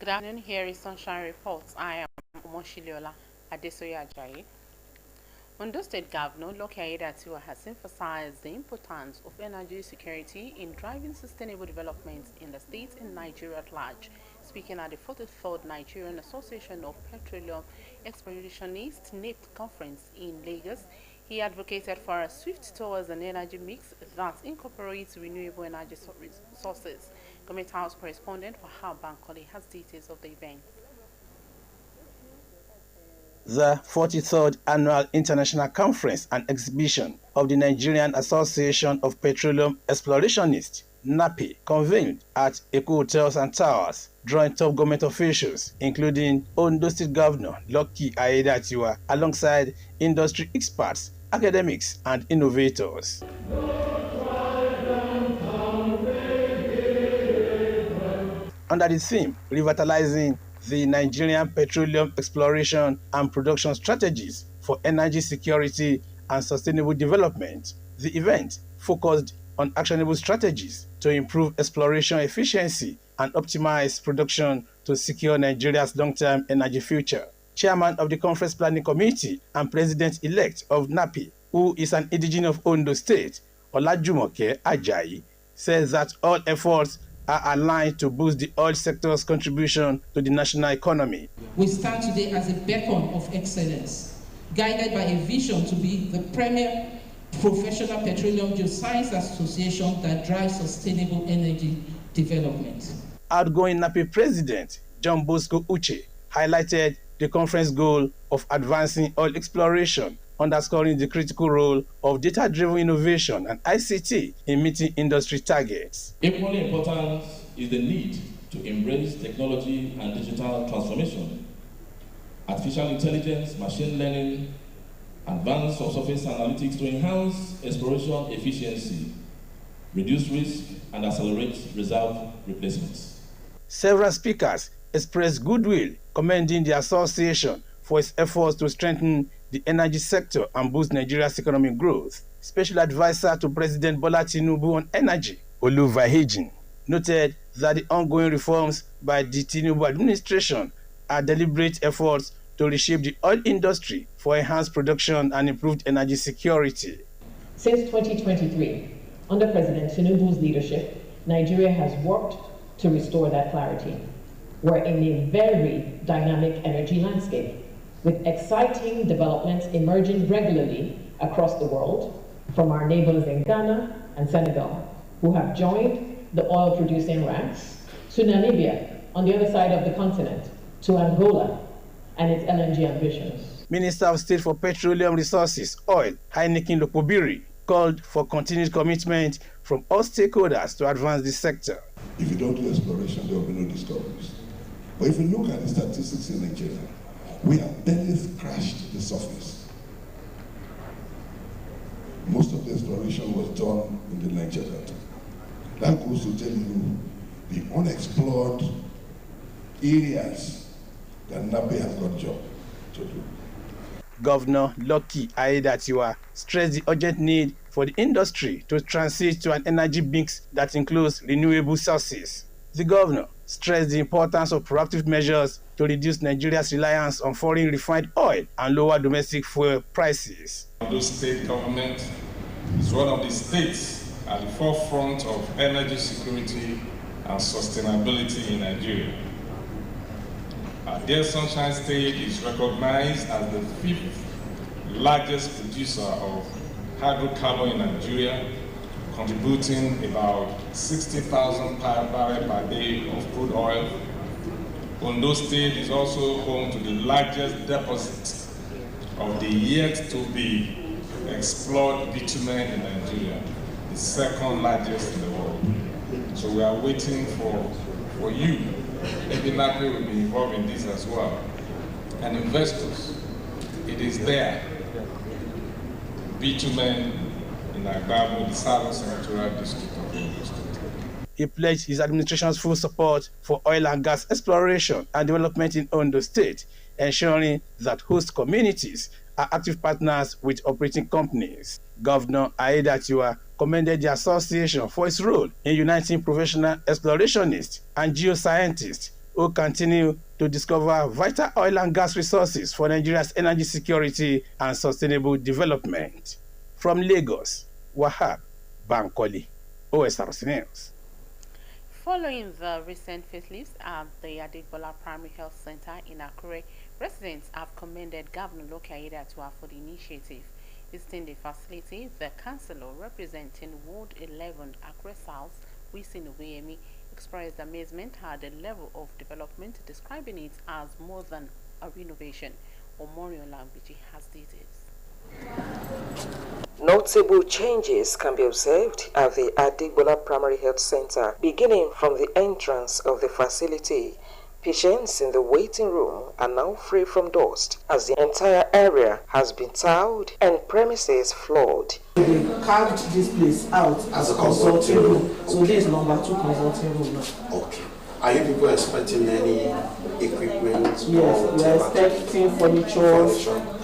Good afternoon. Here is Sunshine Reports. I am Omoshiliola Adesoya Ajayi. Ondo State Governor Lucky Aiyedatiwa has emphasized the importance of energy security in driving sustainable development in the state and Nigeria at large. Speaking at the 44th Nigerian Association of Petroleum Explorationists NAPE conference in Lagos, he advocated for a swift towards an energy mix that incorporates renewable energy sources. Government House correspondent for Bankole has details of the event. The 43rd Annual International Conference and Exhibition of the Nigerian Association of Petroleum Explorationists, NAPE, convened at Eko Hotels and Towers, drawing top government officials, including Ondo State Governor Lucky Aiyedatiwa, alongside industry experts, academics, and innovators. Under the theme, Revitalizing the Nigerian Petroleum Exploration and Production Strategies for Energy Security and Sustainable Development, the event focused on actionable strategies to improve exploration efficiency and optimize production to secure Nigeria's long-term energy future. Chairman of the Conference Planning Committee and President-elect of NAPE, who is an indigenous of Ondo State, Olajumoke Ajayi, says that all efforts are aligned to boost the oil sector's contribution to the national economy. We stand today as a beacon of excellence, guided by a vision to be the premier professional petroleum geoscience association that drives sustainable energy development. Outgoing NAPE President John Bosco Uche highlighted the conference goal of advancing oil exploration, underscoring the critical role of data-driven innovation and ICT in meeting industry targets. Equally important is the need to embrace technology and digital transformation. Artificial intelligence, machine learning, advanced subsurface analytics to enhance exploration efficiency, reduce risk, and accelerate reserve replacements. Several speakers expressed goodwill, commending the association for its efforts to strengthen the energy sector and boost Nigeria's economic growth. Special Advisor to President Bola Tinubu on Energy, Oluvahejin, noted that the ongoing reforms by the Tinubu administration are deliberate efforts to reshape the oil industry for enhanced production and improved energy security. Since 2023, under President Tinubu's leadership, Nigeria has worked to restore that clarity. We're in a very dynamic energy landscape, with exciting developments emerging regularly across the world from our neighbors in Ghana and Senegal, who have joined the oil-producing ranks, to Namibia on the other side of the continent, to Angola and its LNG ambitions. Minister of State for Petroleum Resources, Oil, Heineken Lopobiri, called for continued commitment from all stakeholders to advance this sector. If you don't do exploration, there will be no discoveries. But if you look at the statistics in Nigeria, we have barely scratched the surface. Most of the exploration was done in the Niger Delta. That goes to tell you the unexplored areas that NAPE has got a job to do. Governor Lucky Aiyedatiwa stressed the urgent need for the industry to transit to an energy mix that includes renewable sources. The governor stressed the importance of proactive measures to reduce Nigeria's reliance on foreign refined oil and lower domestic fuel prices. The state government is one of the states at the forefront of energy security and sustainability in Nigeria. Our dear Sunshine State is recognized as the 5th largest producer of hydrocarbon in Nigeria, contributing about 60,000 barrels per day of crude oil. Ondo State is also home to the largest deposit of the yet-to-be explored bitumen in Nigeria, the 2nd largest in the world. So we are waiting for you. Maybe NAPE will be involved in this as well. And investors, it is there. Bitumen in Agbabu, the Southern Senatorial District of Ondo State. He pledged his administration's full support for oil and gas exploration and development in Ondo State, ensuring that host communities are active partners with operating companies. Governor Aiyedatiwa commended the association for its role in uniting professional explorationists and geoscientists who continue to discover vital oil and gas resources for Nigeria's energy security and sustainable development. From Lagos, Wahab Bankole, Osrc News. Following the recent facelifts at the Adegbola Primary Health Center in Akure, residents have commended Governor Loke Aiyedatiwa for the initiative. Visiting the facility, the councillor representing Ward 11 Akure South, Wisin Oyemi, expressed amazement at the level of development, describing it as more than a renovation. Omorion Language has details. Notable changes can be observed at the Adegbola Primary Health Center, beginning from the entrance of the facility. Patients in the waiting room are now free from dust, as the entire area has been tiled and premises floored. They carved this place out as a consulting room. So this is number 2 consulting room now. Okay. Are you people expecting any equipment? Yes, we are expecting furniture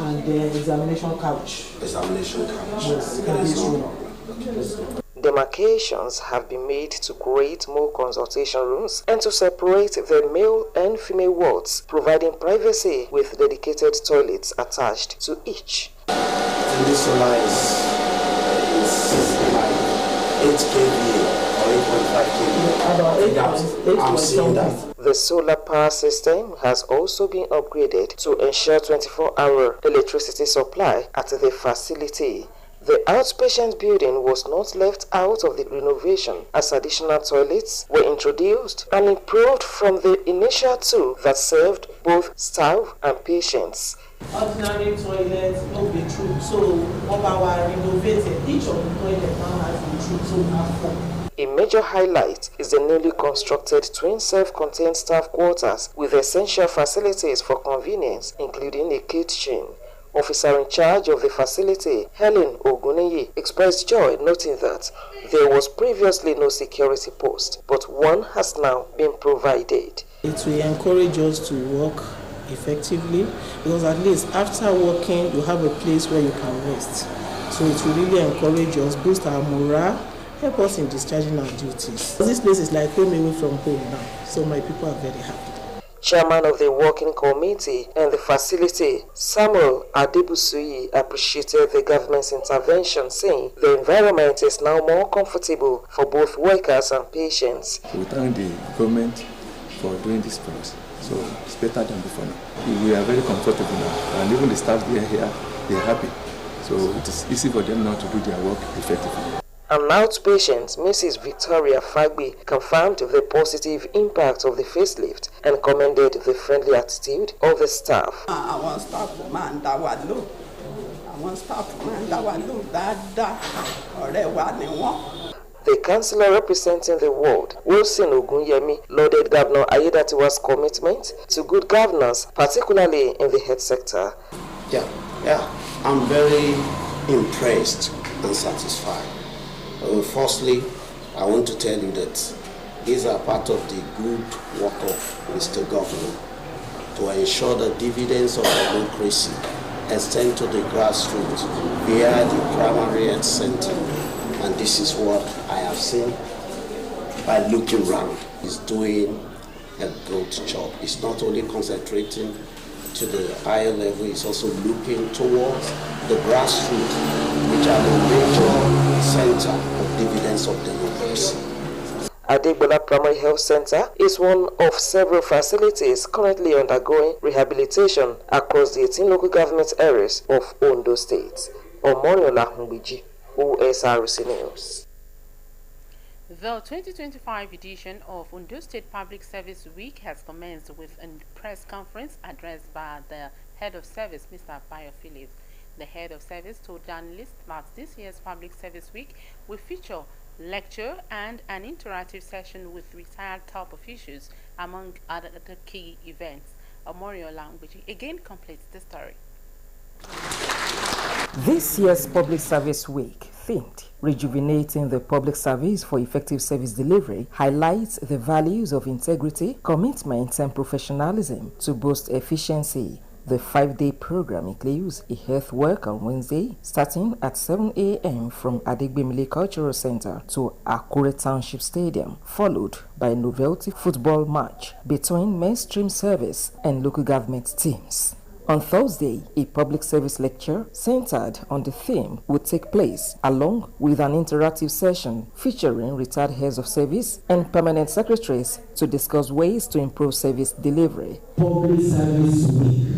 and the examination couch. Examination couch. Yes, there is no problem. Demarcations have been made to create more consultation rooms and to separate the male and female wards, providing privacy with dedicated toilets attached to each. And this solar is like 8 kVA. I'm seeing that. The solar power system has also been upgraded to ensure 24-hour electricity supply at the facility. The outpatient building was not left out of the renovation, as additional toilets were introduced and improved from the initial 2 that served both staff and patients. Ordinary toilets, no bathroom, so one hour renovated. Each of the toilets now has bathroom, so we have 4. A major highlight is the newly constructed twin self-contained staff quarters with essential facilities for convenience, including a kitchen. Officer in charge of the facility, Helen Oguniyi, expressed joy, noting that there was previously no security post, but one has now been provided. It will encourage us to work effectively, because at least after working, you have a place where you can rest. So it will really encourage us, boost our morale, help us in discharging our duties. This place is like home away from home now, so my people are very happy. Chairman of the working committee and the facility, Samuel Adebusuyi, appreciated the government's intervention, saying the environment is now more comfortable for both workers and patients. We thank the government for doing this for us, so it's better than before now. We are very comfortable now, and even the staff here, they are happy. So it is easy for them now to do their work effectively. An outpatient, Mrs. Victoria Fagbi, confirmed the positive impact of the facelift and commended the friendly attitude of the staff. I want staff man that was low. I want staff man that was low. The councillor representing the ward, Wilson Ogunyemi, lauded Governor Aiyedatiwa's commitment to good governance, particularly in the health sector. Yeah, I'm very impressed and satisfied. Firstly, I want to tell you that these are part of the good work of Mr. Governor to ensure the dividends of democracy extend to the grassroots via the primary health center. And this is what I have seen by looking around. He's doing a good job. It's not only concentrating to the higher level, it's also looking towards the grassroots, which are the major center of dividends of democracy. Adegbola Primary Health Center is one of several facilities currently undergoing rehabilitation across the 18 local government areas of Ondo State. Omorion Language, Osrc News. The 2025 edition of Ondo State Public Service Week has commenced with a press conference addressed by the Head of Service, Mr. Bayo Philip. The Head of Service told journalists that this year's Public Service Week will feature lecture and an interactive session with retired top officials, among other key events. Omorion Language again completes the story. This year's Public Service Week, themed Rejuvenating the Public Service for Effective Service Delivery, highlights the values of integrity, commitment, and professionalism to boost efficiency. The 5-day program includes a health walk on Wednesday, starting at 7 a.m. from Adegbemile Cultural Center to Akure Township Stadium, followed by a novelty football match between mainstream service and local government teams. On Thursday, a public service lecture centered on the theme would take place, along with an interactive session featuring retired heads of service and permanent secretaries to discuss ways to improve service delivery. Public Service Week.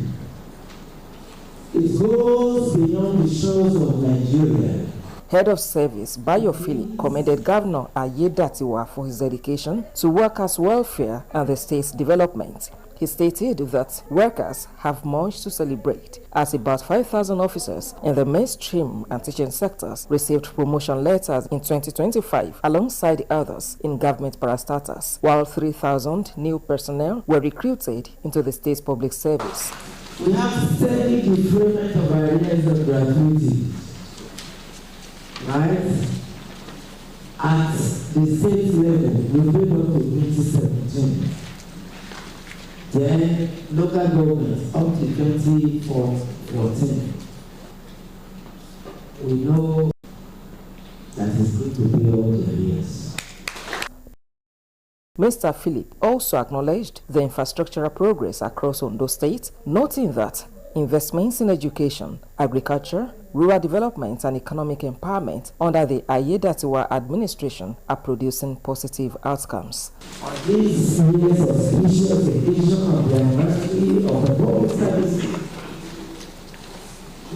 It goes beyond the shores of Nigeria. Head of Service Bayo Philip commended Governor Ayedatiwa for his dedication to workers' welfare and the state's development. He stated that workers have much to celebrate, as about 5,000 officers in the mainstream and teaching sectors received promotion letters in 2025 alongside others in government parastatals, while 3,000 new personnel were recruited into the state's public service. We have steady deployment of areas of gratuity, right? At the state level, we built up to 2017. Then local governments up to 2014. We know that it's going to be all the years. Mr. Philip also acknowledged the infrastructural progress across Ondo State, noting that investments in education, agriculture, rural development and economic empowerment under the Ayedatiwa administration are producing positive outcomes. On these years of special dedication of the anniversary of the public service,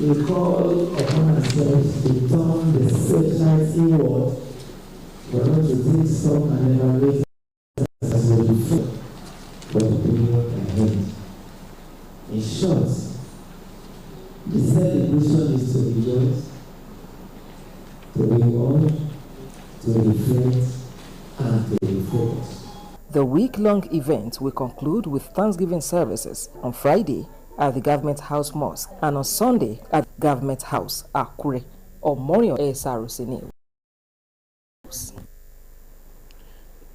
we call upon ourselves to turn the searchlight inward for not to take some and evaluate as we before for the period ahead. In short, the celebration is to rejoice, to reward, to reflect, and to refocus. The week-long event will conclude with Thanksgiving services on Friday at the Government House Mosque and on Sunday at Government House, Akure, Omorion Osrc News.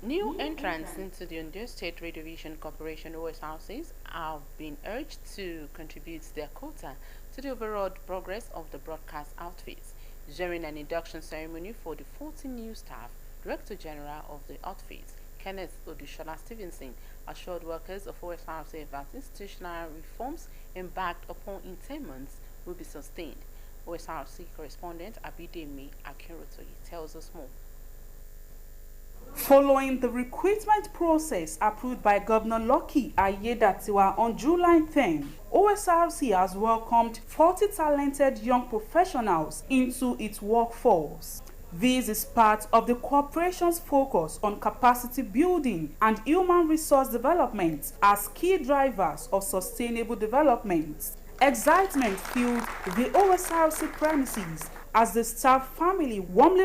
New entrants into the Ondo State Radio Vision Corporation Osrc have been urged to contribute their quota to the overall progress of the broadcast outfits. During an induction ceremony for the 14 new staff, Director General of the outfits, Kenneth Odushola Stevenson, assured workers of Osrc that institutional reforms embarked upon in 10 months will be sustained. Osrc correspondent Abidemi Akinrotoyi tells us more. Following the recruitment process approved by Governor Lucky Ayedatiwa on July 10, Osrc has welcomed 40 talented young professionals into its workforce. This is part of the corporation's focus on capacity building and human resource development as key drivers of sustainable development. Excitement filled the Osrc premises as the staff family warmly